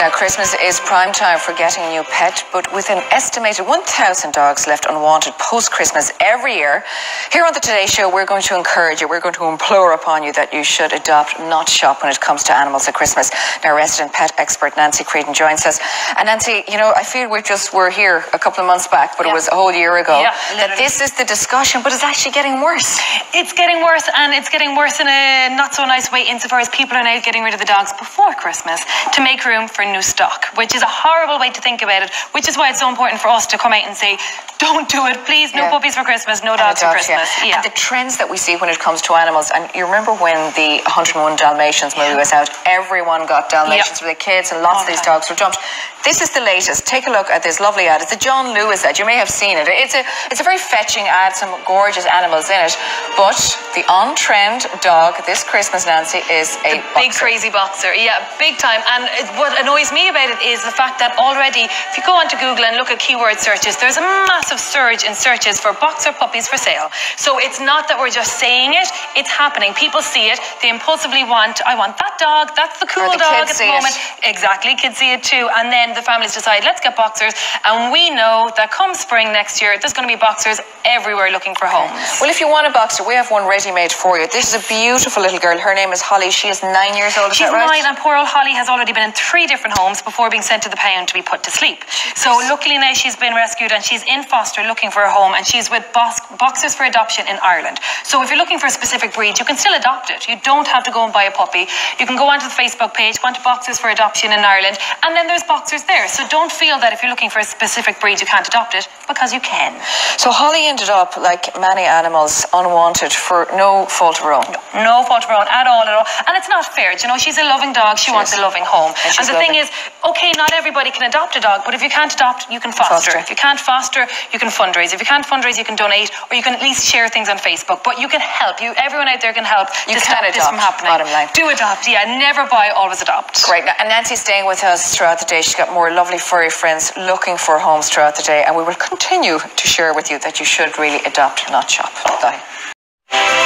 Now, Christmas is prime time for getting a new pet, but with an estimated 1,000 dogs left unwanted post-Christmas every year, here on the Today Show, we're going to encourage you, we're going to implore upon you that you should adopt, not shop when it comes to animals at Christmas. Now, resident pet expert Nanci Creedon joins us. And Nanci, you know, I feel we were here a couple of months back, but it was a whole year ago, that this is the discussion, but it's actually getting worse. It's getting worse, and it's getting worse in a not so nice way insofar as people are now getting rid of the dogs before Christmas to make room for new stock, which is a horrible way to think about it, which is why it's so important for us to come out and say, don't do it, please, no puppies for Christmas, no dogs for Christmas. And the trends that we see when it comes to animals, and you remember when the 101 Dalmatians movie was out, everyone got Dalmatians for their kids, and lots of these dogs were dumped. This is the latest. Take a look at this lovely ad. It's a John Lewis ad. You may have seen it. It's a very fetching ad, some gorgeous animals in it. But the on-trend dog this Christmas, Nanci, is a big crazy boxer. Yeah, big time. And what annoys me about it is the fact that already, if you go onto Google and look at keyword searches, there's a massive surge in searches for boxer puppies for sale. So it's not that we're just saying it, it's happening. People see it, they impulsively want, I want that dog, that's the cool dog at the moment. Exactly, kids see it too. And then the families decide, let's get boxers. And we know that come spring next year, there's going to be boxers everywhere looking for homes. Well, if you want a boxer, we have one ready-made for you. This is a beautiful little girl. Her name is Holly. She is 9 years old. She's 9, and poor old Holly has already been in 3 different homes before being sent to the pound to be put to sleep. So luckily now she's been rescued and she's in foster looking for a home, and she's with Boxers for Adoption in Ireland. So if you're looking for a specific breed, you can still adopt it. You don't have to go and buy a puppy. You can go onto the Facebook page, go onto Boxers for Adoption in Ireland, and then there's boxers there. So don't feel that if you're looking for a specific breed, you can't adopt it, because you can. So Holly ended up, like many animals, unwanted for no fault of her own. No fault of her own at all. And it's not fair. You know, she's a loving dog. She wants a loving home. And the thing is, okay, not everybody can adopt a dog, but if you can't adopt, you can foster. If you can't foster, you can fundraise. If you can't fundraise, you can donate, or you can at least share things on Facebook. But you can help. Everyone out there can help to stop this from happening. Bottom line. Do adopt, never buy, always adopt. Great. And Nancy's staying with us throughout the day. She's got more lovely furry friends looking for homes throughout the day, and we will continue to share with you that you should really adopt, not shop. Bye.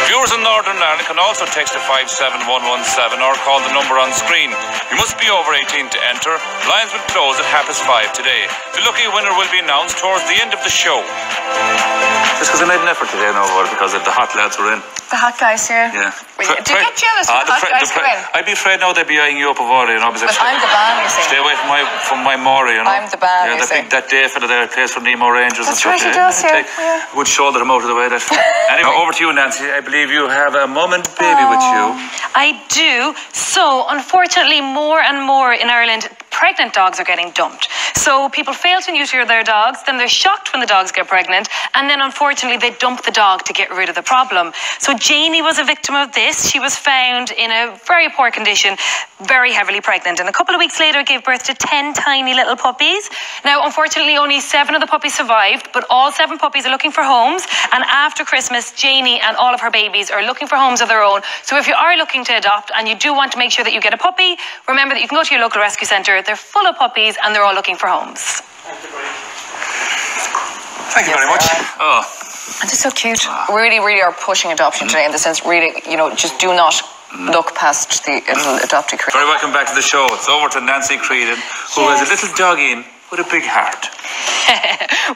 Viewers in Northern Ireland can also text to 57117 or call the number on screen. You must be over 18 to enter. Lines will close at 5:30 today. The lucky winner will be announced towards the end of the show. Just because I made an effort today, because the hot lads were in. The hot guys here? Yeah. Do you get jealous when the hot guys come in? I'd be afraid now they'd be eyeing you up of all, because but I'm the band, you see. Stay away from my Maury, I'm the band, you see. That day fella there plays for Nemo Rangers. That's right, he does, Would shoulder him out of the way. Anyway, over to you, Nanci. I believe you have a mum and baby with you. I do. So, unfortunately, more and more in Ireland, pregnant dogs are getting dumped. So people fail to neuter their dogs, then they're shocked when the dogs get pregnant, and then unfortunately they dump the dog to get rid of the problem. So Janie was a victim of this. She was found in a very poor condition, very heavily pregnant, and a couple of weeks later gave birth to 10 tiny little puppies. Now, unfortunately, only 7 of the puppies survived, but all 7 puppies are looking for homes, and after Christmas, Janie and all of her babies are looking for homes of their own. So if you are looking to adopt and you do want to make sure that you get a puppy, remember that you can go to your local rescue centre. They're full of puppies and they're all looking for homes. Thank you very much. Oh. And it's so cute. We really are pushing adoption today, in the sense, really, just do not look past the little adoptee creature. Very welcome back to the show. It's over to Nanci Creedon, who has a little doggy with a big heart.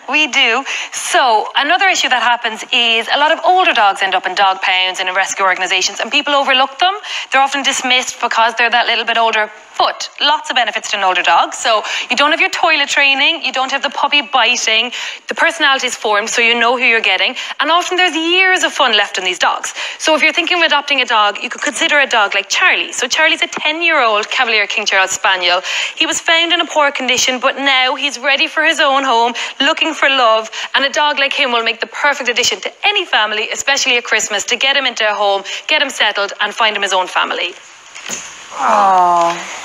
We do. So another issue that happens is a lot of older dogs end up in dog pounds and in rescue organisations, and people overlook them. They're often dismissed because they're that little bit older. But lots of benefits to an older dog. So you don't have your toilet training, you don't have the puppy biting, the personality is formed so you know who you're getting, and often there's years of fun left in these dogs. So if you're thinking of adopting a dog, you could consider a dog like Charlie. So Charlie's a 10-year-old Cavalier King Charles Spaniel. He was found in a poor condition, but now he's ready for his own home, looking for love, and a dog like him will make the perfect addition to any family, especially at Christmas, to get him into a home, get him settled, and find him his own family. Oh.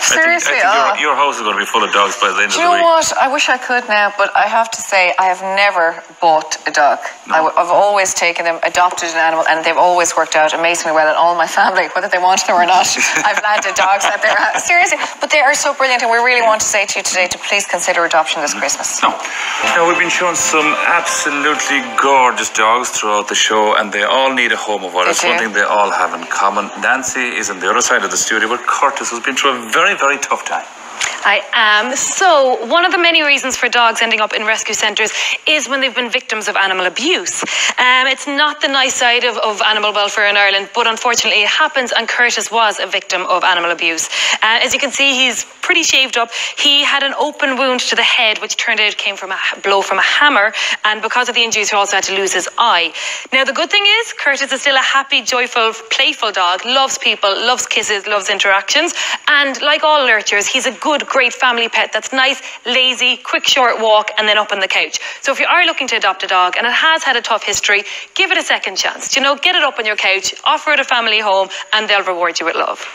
Seriously, I think your house is going to be full of dogs by the end of the week. Do you know what? I wish I could now, but I have to say I have never bought a dog. No. I've always taken them, adopted an animal, and they've always worked out amazingly well. And all my family, whether they wanted them or not, I've landed dogs at their house. Seriously, but they are so brilliant, and we really want to say to you today to please consider adoption this Christmas. No. Now, we've been shown some absolutely gorgeous dogs throughout the show, and they all need a home of others. One thing they all have in common. Nanci is on the other side of the studio with Curtis, who's been through a very, very tough time. I am. So, one of the many reasons for dogs ending up in rescue centres is when they've been victims of animal abuse. It's not the nice side of animal welfare in Ireland, but unfortunately it happens, and Curtis was a victim of animal abuse. As you can see, he's pretty shaved up. He had an open wound to the head, which turned out came from a blow from a hammer, and because of the injuries, he also had to lose his eye. Now, the good thing is, Curtis is still a happy, joyful, playful dog, loves people, loves kisses, loves interactions, and like all lurchers, he's a good, great family pet that's nice, lazy, quick, short walk, and then up on the couch. So if you are looking to adopt a dog and it has had a tough history, give it a second chance. You know, get it up on your couch, offer it a family home, and they'll reward you with love.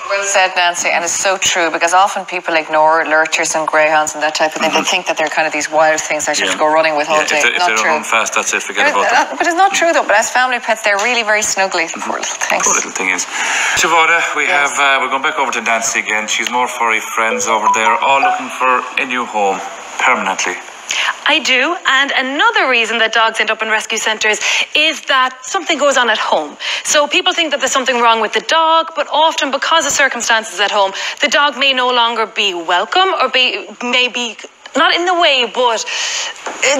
Well said, Nancy, and it's so true, because often people ignore lurchers and greyhounds and that type of thing. They think that they're kind of these wild things that you have to go running with all day. If they don't run fast, that's it, forget about them. But it's not true though, but as family pets, they're really very snuggly, the poor little things. Poor little thing is. Siobhana, we're going back over to Nancy again. She's more furry friends over there, all looking for a new home, permanently. I do, and another reason that dogs end up in rescue centres is that something goes on at home. So people think that there's something wrong with the dog, but often because of circumstances at home, the dog may no longer be welcome, or maybe not in the way, but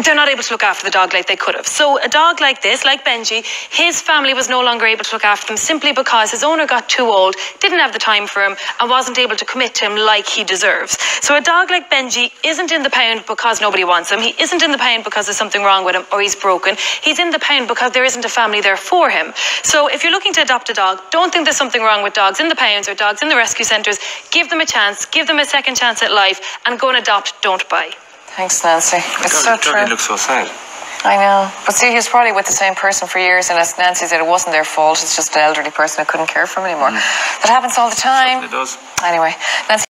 they're not able to look after the dog like they could have. So a dog like this, like Benji, his family was no longer able to look after him simply because his owner got too old, didn't have the time for him, and wasn't able to commit to him like he deserves. So a dog like Benji isn't in the pound because nobody wants him. He isn't in the pound because there's something wrong with him or he's broken. He's in the pound because there isn't a family there for him. So if you're looking to adopt a dog, don't think there's something wrong with dogs in the pounds or dogs in the rescue centres. Give them a chance, give them a second chance at life, and go and adopt, don't buy. Thanks, Nancy. It's so true. He looks so sad. I know. But see, he was probably with the same person for years, and as Nancy said, it wasn't their fault. It's just an elderly person who couldn't care for him anymore. That happens all the time. It does. Anyway, Nancy.